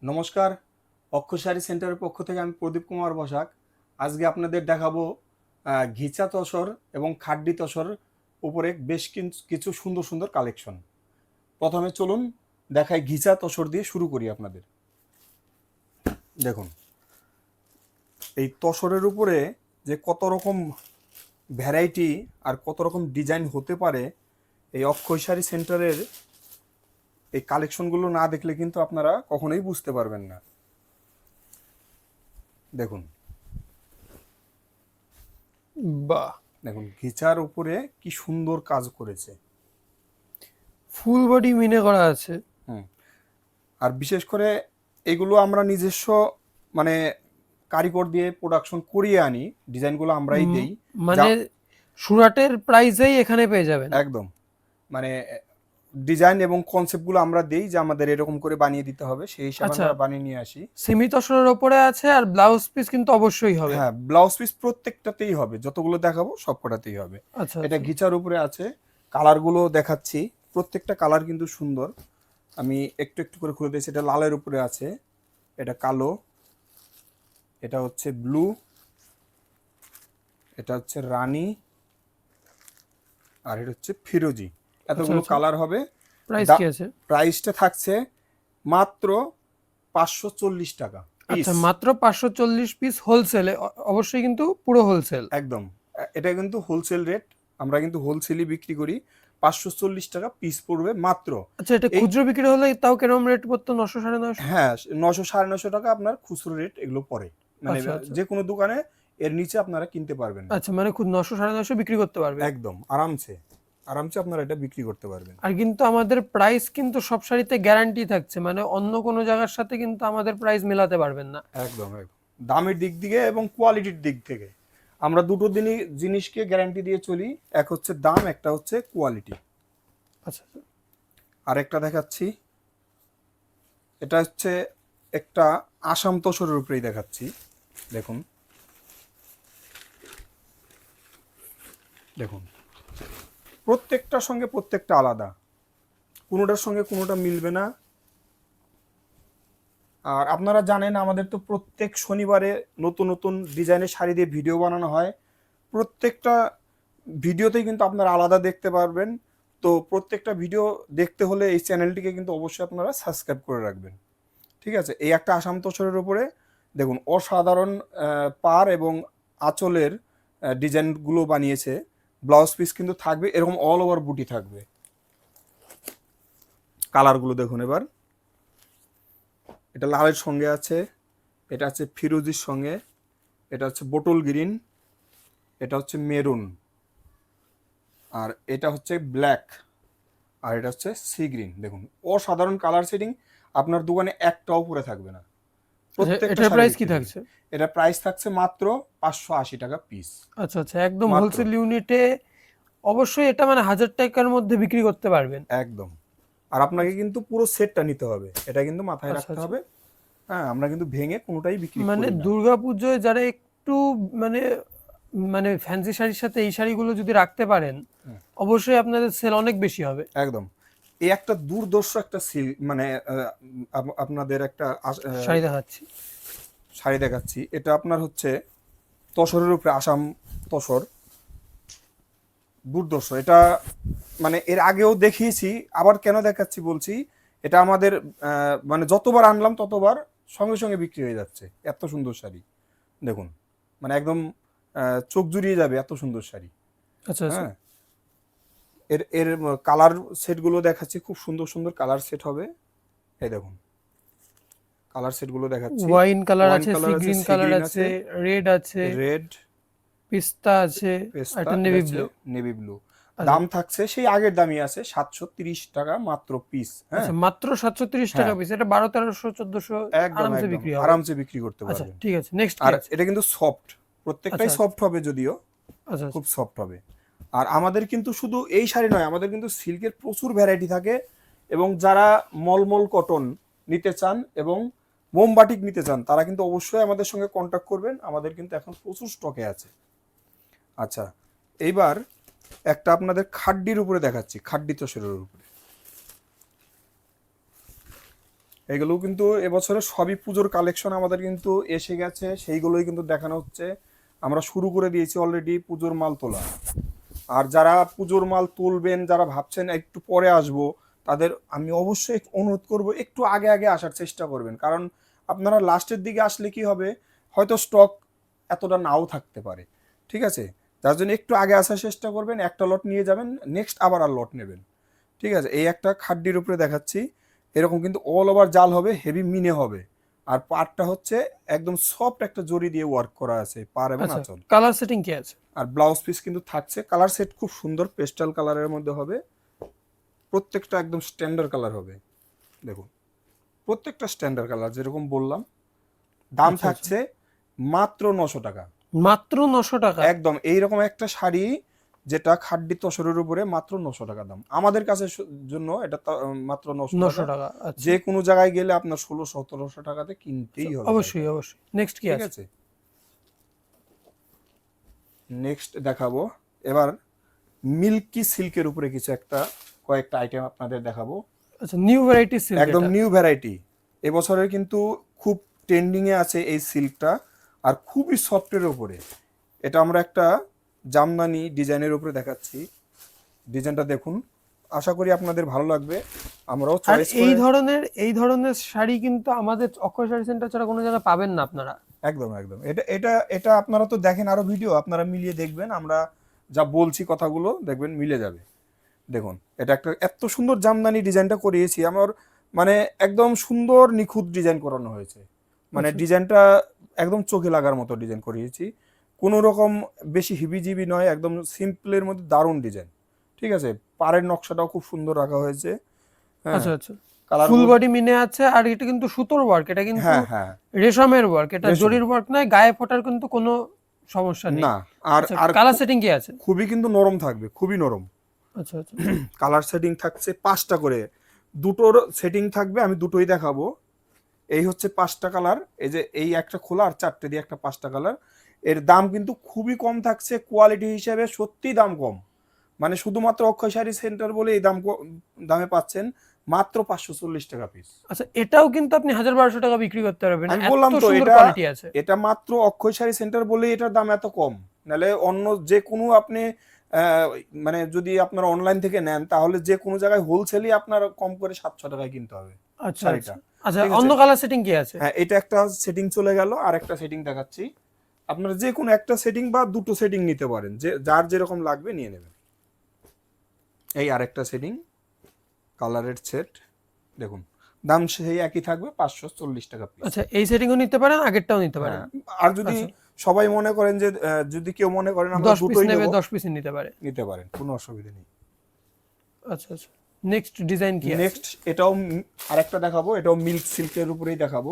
নমস্কার, অক্ষয় শাড়ি সেন্টারের পক্ষ থেকে আমি প্রদীপ কুমার বসাক। আজকে আপনাদের দেখাবো ঘিচা তসর এবং খাড্ডি তসর উপরে বেশ কিছু সুন্দর সুন্দর কালেকশন। প্রথমে চলুন দেখাই, ঘিচা তসর দিয়ে শুরু করি আপনাদের। দেখুন, এই তসরের উপরে যে কত রকম ভ্যারাইটি আর কত রকম ডিজাইন হতে পারে, এই অক্ষয় শাড়ি সেন্টারের এই কালেকশনগুলো না দেখলে কিন্তু আপনারা কখনোই বুঝতে পারবেন না। দেখুন, বাহ, দেখুন ঘিচার উপরে কি সুন্দর কাজ করেছে। ফুল বডি মিনে করা আছে। হুম। আর বিশেষ করে এগুলো আমরা নিজস্ব মানে কারিগর দিয়ে প্রোডাকশন করিয়ে আনি, ডিজাইনগুলো আমরাই উম, দেই। যা মানে সুরাটের প্রাইসেই এখানে পেয়ে যাবেন। একদম মানে ডিজাইন এবং কনসেপ্টগুলো আমরা দেই যে আমাদের এরকম করে বানিয়ে দিতে হবে, সেই হিসাবে আচ্ছা, আমরা বানিয়ে নিয়ে আসি। সেমি তসরের ওপরে আছে আর ব্লাউজ পিস কিন্তু অবশ্যই হবে। হ্যাঁ, ব্লাউজ পিস প্রত্যেকটাতেই হবে, যতগুলো দেখাবো সবকটাতেই হবে। আচ্ছা এটা আচ্ছা ঘিচার উপরে আছে। কালারগুলো দেখাচ্ছি, প্রত্যেকটা কালার কিন্তু সুন্দর। আমি একটু একটু করে খুলে দিয়েছি। এটা লালের উপরে আছে, এটা কালো, এটা হচ্ছে ব্লু, এটা হচ্ছে রানী, আর এটা হচ্ছে ফিরোজি। আচ্ছা এতগুলো আচ্ছা, কালার হবে। প্রাইস কি আছে? প্রাইসটা থাকছে মাত্র 540 টাকা পিস। আচ্ছা, মাত্র 540 পিস হোলসেলে, অবশ্যই কিন্তু পুরো হোলসেল। একদম, এটা কিন্তু হোলসেল রেট। আমরা কিন্তু হোলসেলই বিক্রি করি। 540 টাকা পিস পড়বে মাত্র। আচ্ছা, এটা এই খুচরো বিক্রি হলে তাও কেরম রেট পড়তো? 900 950? হ্যাঁ, 900 950 টাকা আপনার খুচরো রেট এগুলো পড়ে। মানে আচ্ছা আচ্ছা যে কোনো দোকানে এর নিচে আপনারা কিনতে পারবেন না। আচ্ছা, মানে খুব 900 950 বিক্রি করতে পারবেন। একদম আরামসে, আরামসে আপনারা এটা বিক্রি করতে পারবেন। আর কিন্তু আমাদের প্রাইস কিন্তু সব শাড়িতে গ্যারান্টি থাকছে, মানে অন্য কোনো জায়গার সাথে কিন্তু আমাদের প্রাইস মেলাতে পারবেন না। একদম একদম, দামের দিক থেকে এবং কোয়ালিটির দিক থেকে আমরা দুটো দিনই জিনিসকে গ্যারান্টি দিয়ে চলি। এক হচ্ছে দাম, একটা হচ্ছে কোয়ালিটি। আচ্ছা আচ্ছা। আর একটা দেখাচ্ছি, এটা হচ্ছে একটা আসাম তসরের উপরেই দেখাচ্ছি। দেখুন, দেখুন প্রত্যেকটার সঙ্গে প্রত্যেকটা আলাদা, কোনোটার সঙ্গে কোনোটা মিলবে না। আর আপনারা জানেন আমাদের তো প্রত্যেক শনিবারে নতুন নতুন ডিজাইনের শাড়ি দিয়ে ভিডিও বানানো হয়। প্রত্যেকটা ভিডিওতেই কিন্তু আপনারা আলাদা দেখতে পারবেন। তো প্রত্যেকটা ভিডিও দেখতে হলে এই চ্যানেলটিকে কিন্তু অবশ্যই আপনারা সাবস্ক্রাইব করে রাখবেন। ঠিক আছে, এই একটা আসাম তোষরের উপরে দেখুন অসাধারণ পার এবং আঁচলের ডিজাইনগুলো বানিয়েছে। ব্লাউজ পিস কিন্তু থাকবে এরকম অল ওভার বুটি থাকবে। কালারগুলো দেখুন এবার, এটা লালের সঙ্গে আছে, এটা আছে ফিরোজির সঙ্গে, এটা হচ্ছে বোটল গ্রিন, এটা হচ্ছে মেরুন, আর এটা হচ্ছে ব্ল্যাক, আর এটা হচ্ছে সি গ্রিন। দেখুন অসাধারণ কালার সেটিং, আপনার দোকানে একটাও পরে থাকবে না। আচ্ছা, প্রত্যেকটা এটার শাড়ি প্রাইস কি বিক্রি হবে। থাকছে? এটা প্রাইস থাকছে মাত্র 580 টাকা পিস। আচ্ছা আচ্ছা, একদম মাত্র, হোলসেল ইউনিটে। অবশ্যই এটা মানে 1000 টাকার মধ্যে বিক্রি করতে পারবেন। একদম। আর আপনাকে কিন্তু পুরো সেটটা নিতে হবে, এটা কিন্তু মাথায় আচ্ছা রাখতে আচ্ছা, হবে। হ্যাঁ, আমরা কিন্তু ভেঙে কোনোটাই বিক্রি মানে করি না। দুর্গাপুজোয় যারা একটু মানে মানে ফ্যান্সি শাড়ির সাথে এই শাড়িগুলো যদি রাখতে পারেন, অবশ্যই আপনাদের সেল অনেক বেশি হবে। একদম, এই একটা দুর্দর্শ একটা মানে আপনাদের একটা শাড়ি দেখাচ্ছি। শাড়ি দেখাচ্ছি। এটা আপনার হচ্ছে তসরের উপরে আসাম তসর, দুর্দর্শ। এটা মানে এর আগেও দেখিয়েছি, আবার কেন দেখাচ্ছি বলছি। এটা আমাদের মানে যতবার আনলাম ততবার সঙ্গে সঙ্গে বিক্রি হয়ে যাচ্ছে। এত সুন্দর শাড়ি দেখুন, মানে একদম চোখ জুড়িয়ে যাবে, এত সুন্দর শাড়ি। আচ্ছা আচ্ছা, হ্যাঁ, এর এর কালার সেটগুলো দেখাচ্ছি, খুব সুন্দর সুন্দর কালার সেট হবে। এই দেখুন, কালার সেটগুলো দেখাচ্ছি। ওয়াইন কালার ওয়াইন আছে, সি কালার আছে, গ্রিন সি কালার গ্রিন আছে, আছে, রেড আছে, রেড, পিস্তা আছে, আর পেস্তা, একটা এটা নেভি হচ্ছে ব্লু। Navy blue. আচ্ছা দাম থাকছে সেই আগের দামই আছে, 730 টাকা মাত্র পিস। হ্যাঁ আচ্ছা, মাত্র 730 টাকা হ্যাঁ, পিস। এটা 1200 1400 একদম আরামসে একদম বিক্রি হবে। আরামসে বিক্রি করতে আচ্ছা পারবেন। ঠিক আছে, নেক্সট কি আর আছে? এটা কিন্তু সফট, আচ্ছা প্রত্যেকটাই আচ্ছা সফট হবে যদিও, আচ্ছা খুব আচ্ছা সফট হবে। আর আমাদের কিন্তু শুধু এই শাড়ি নয়, আমাদের কিন্তু সিল্কের প্রচুর ভ্যারাইটি থাকে। এবং যারা মলমল কটন নিতে চান এবং মোমবাটিক নিতে চান, তারা কিন্তু অবশ্যই আমাদের সঙ্গে কন্ট্যাক্ট করবেন। আমাদের কিন্তু এখন প্রচুর স্টকে আছে। আচ্ছা, এইবার একটা আপনাদের খাড্ডির উপরে দেখাচ্ছি, খাড্ডি তসরের উপরে। এগুলো কিন্তু এবছরে সবই পুজোর কালেকশন আমাদের কিন্তু এসে গেছে, সেইগুলোই কিন্তু দেখানো হচ্ছে। আমরা শুরু করে দিয়েছি অলরেডি পুজোর মাল তোলা। আর যারা পুজোর মাল তুলবেন, যারা ভাবছেন একটু পরে আসবো, তাদের আমি অবশ্যই অনুরোধ করব একটু আগে আগে আসার চেষ্টা করবেন। কারণ আপনারা লাস্টের দিকে আসলে কি হবে, হয়তো স্টক এতটা নাও থাকতে পারে। ঠিক আছে, তার জন্য একটু আগে আসার চেষ্টা করবেন। একটা লট নিয়ে যাবেন, নেক্সট আবার আর লট নেবেন। ঠিক আছে, এই একটা খাড্ডির উপরে দেখাচ্ছি, এরকম কিন্তু অল ওভার জাল হবে, হেভি মিনে হবে। আর পাড়টা হচ্ছে একদম সফট একটা জরি দিয়ে ওয়ার্ক করা আছে, পাড় এবং আচ্ছা, আঁচল। কালার সেটিং কি আছে? আর ব্লাউজ পিস কিন্তু থাকছে, কালার সেট খুব সুন্দর পেস্টাল কালারের মধ্যে হবে। প্রত্যেকটা একদম স্ট্যান্ডার্ড কালার হবে। দেখুন প্রত্যেকটা স্ট্যান্ডার্ড কালার, যেরকম বললাম। দাম আচ্ছা, থাকছে মাত্র 900 টাকা। মাত্র 900 টাকা? একদম এইরকম একটা শাড়ি যেটা খাড্ডি তসরের উপরে মাত্র 900 টাকা দাম। আমাদের কাছে জন্য এটা মাত্র 900 900 টাকা। টাকা, আচ্ছা। যে কোনো জায়গায় গেলে আপনার 1600-1700 টাকাতে কিনতেই হবে। অবশ্যই অবশ্যই। নেক্সট কি ঠিক আছে? আছে, নেক্সট দেখাবো এবার মিল্কি সিল্কের উপরে কিছু কয়েকটা আইটেম আপনাদের দেখাবো। আচ্ছা, নিউ ভ্যারাইটি সিল্ক একদম এটা? নিউ ভ্যারাইটি, এবছরের কিন্তু খুব ট্রেন্ডিং এ আছে এই সিল্কটা, আর খুবই সফটের উপরে। এটা আমরা একটা জামদানি ডিজাইনের উপরে দেখাচ্ছি। ডিজাইনটা দেখুন, আশা করি আপনাদের ভালো লাগবে। আমরাও আর চয়েস এই করে ধরনের শাড়ি কিন্তু আমাদের অক্ষয় শাড়ি সেন্টার ছাড়া কোনো জায়গায় পাবেন না আপনারা। একদম একদম এটা এটা এটা আপনারা তো দেখেন আরো ভিডিও, আপনারা মিলিয়ে দেখবেন, আমরা যা বলছি কথাগুলো দেখবেন মিলে যাবে। দেখুন এটা একটা এত সুন্দর জামদানি ডিজাইনটা করিয়েছি আমার, মানে একদম সুন্দর নিখুঁত ডিজাইন করানো হয়েছে। মানে আচ্ছা। ডিজাইনটা একদম চোখে লাগার মতো ডিজাইন করিয়েছি, কোনো রকম বেশি হিবিজিবি নয়, একদম সিম্পলের মধ্যে দারুণ ডিজাইন। ঠিক আছে, পাড়ের নকশাটাও খুব সুন্দর রাখা হয়েছে। হ্যাঁ, আচ্ছা আচ্ছা, কালার, ফুল বডি মিনে আছে। আর এটা কিন্তু সুতোর ওয়ার্ক, এটা কিন্তু হ্যাঁ হ্যাঁ, রেশমের ওয়ার্ক, এটা রেশম। জরির ওয়ার্ক নয়। গায়ে ফোটার কিন্তু কোনো সমস্যা নেই। না, আর আচ্ছা, আর কালার সেটিং কি আছে? খুবই কিন্তু নরম থাকবে, খুবই নরম। আচ্ছা আচ্ছা। কালার সেটিং থাকছে 5টা করে, দুটোর সেটিং থাকবে, আমি দুটোই দেখাবো। এই হচ্ছে 5টা কালার, এই যে এই একটা খোলা আর 4টে দিয়ে একটা 5টা কালার। এর দাম কিন্তু খুবই কম থাকছে, কোয়ালিটি হিসেবে সত্যি দাম কম। মানে শুধুমাত্র অক্ষয় শাড়ি সেন্টার বলে এই দামে পাচ্ছেন, মাত্র 540 টাকা পিস। আচ্ছা, এটাও কিন্তু আপনি 1000-1200 টাকা বিক্রি করতে পারবেন, আমি এত বললাম তো সুন্দর এটা কোয়ালিটি আছে। এটা মাত্র অক্ষয় শাড়ি সেন্টার বলেই এটার দাম এত কম। নাহলে অন্য যে কোনো আপনি মানে যদি আপনারা অনলাইন থেকে নেন, তাহলে যে কোনো জায়গায় হোলসেলই আপনার কম করে 700 টাকায় কিনতে হবে আচ্ছা শাড়িটা। আচ্ছা আচ্ছা, ঠিক আছে, অন্য কালার সেটিং কি আছে? হ্যাঁ এটা একটা সেটিং চলে গেল, আর একটা সেটিং দেখাচ্ছি। আপনারা যে কোনো একটা সেটিং বা দুটো সেটিং নিতে পারেন, যে যার যেরকম লাগবে নিয়ে নেবেন। এই আরেকটা সেটিং কালারের সেট, দেখুন দাম সেই একই থাকবে, 540 টাকা পিস। আচ্ছা, এই সেটিংও নিতে পারেন, আগেরটাও নিতে পারেন। হ্যাঁ, আর যদি আচ্ছা, সবাই মনে করেন যে যদি কেউ মনে করেন আমরা 10 পিস দুটোই নেবে, নেব, 10 পিস নিতে পারে। নিতে পারেন, কোনো অসুবিধা নেই। আচ্ছা আচ্ছা, নেক্সট ডিজাইন কি আছে? নেক্সট এটাও আরেকটা দেখাবো, এটাও মিল্ক সিল্কের উপরেই দেখাবো।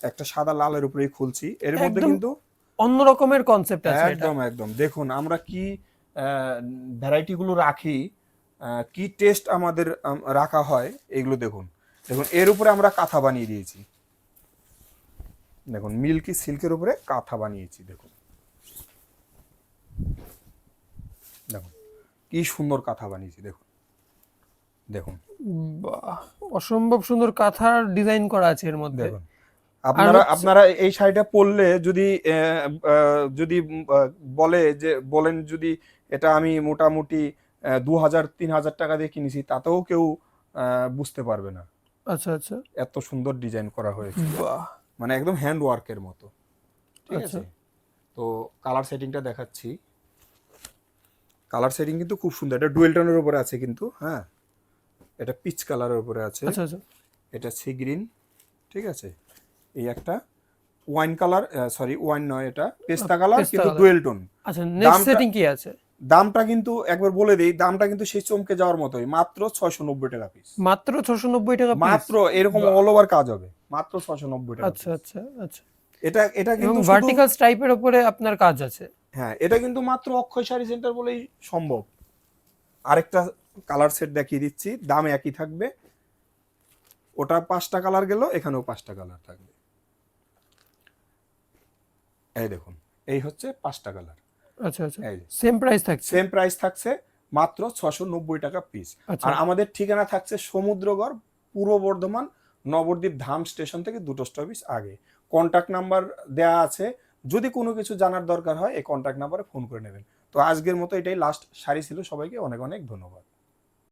একটা সাদা লালের উপরেই খুলছি, এর মধ্যে একদম কিন্তু অন্য রকমের কনসেপ্ট আছে এটা। একদম একদম দেখুন আমরা কি ভ্যারাইটি গুলো রাখি, কি টেস্ট আমাদের রাখা হয়, এগুলো দেখুন। দেখুন এর উপরে আমরা কাঁথা বানিয়ে দিয়েছি, দেখুন মিল্কি সিল্কের উপরে কাঁথা বানিয়েছি। দেখুন দেখুন কি সুন্দর কাঁথা বানিয়েছি, দেখুন দেখুন বাহ, অসম্ভব সুন্দর কাঁথার ডিজাইন করা আছে এর মধ্যে। দেখুন। আপনারা হচ্ছে- আপনারা এই শাড়িটা পরলে যদি যদি বলে যে বলেন যদি এটা আমি মোটামুটি 2000-3000 টাকা দিয়ে কিনেছি, তাতেও কেউ বুঝতে পারবে না, আচ্ছা আচ্ছা, এত সুন্দর ডিজাইন করা হয়েছে। বাহ, মানে একদম হ্যান্ড ওয়ার্কের মতো। ঠিক আচ্ছা। আছে, তো কালার সেটিংটা দেখাচ্ছি। কালার সেটিং কিন্তু খুব সুন্দর, এটা ডুয়েল টোনের উপরে আছে কিন্তু, হ্যাঁ এটা পিচ কালারের উপরে আছে, আচ্ছা আচ্ছা, এটা সি গ্রিন। ঠিক আছে, এই একটা ওয়াইন কালার, সরি ওয়াইন নয়, এটা পেস্তা কালার পেস্তা কিন্তু কালার। Dual tone. আচ্ছা, নেক্সট সেটিং কি আছে? দামটা কিন্তু একবার বলে দেই, দামটা কিন্তু সেই চমকে যাওয়ার মতোই, মাত্র 690 টাকা পিস। মাত্র 690 টাকা পিস? মাত্র এরকম অল ওভার কাজ হবে, মাত্র 690 টাকা আচ্ছা piece। আচ্ছা আচ্ছা, এটা এটা এবং কিন্তু শুধু, ভার্টিক্যাল স্ট্রাইপের উপরে আপনার কাজ আছে। হ্যাঁ এটা কিন্তু মাত্র অক্ষয় শাড়ি সেন্টার বলেই সম্ভব। আরেকটা কালার সেট দেখিয়ে দিচ্ছি, দাম একই থাকবে। ওটা 5টা কালার গেল, এখানেও 5টা কালার থাকবে। এই দেখুন, এই হচ্ছে 5টা কালার। আচ্ছা আচ্ছা, এই সেম প্রাইস থাকছে? সেম প্রাইস থাকছে, মাত্র 690 টাকা পিস। আচ্ছা আর আমাদের ঠিকানা থাকছে সমুদ্রগড়, পূর্ব বর্ধমান, নবদ্বীপ ধাম স্টেশন থেকে 2টো স্টপেজ আগে। কন্ট্যাক্ট নাম্বার দেয়া আছে, যদি কোনো কিছু জানার দরকার হয় এই কন্ট্যাক্ট নাম্বারে ফোন করে নেবেন। তো আজকের মতো এটাই লাস্ট শাড়ি ছিল, সবাইকে অনেক অনেক ধন্যবাদ।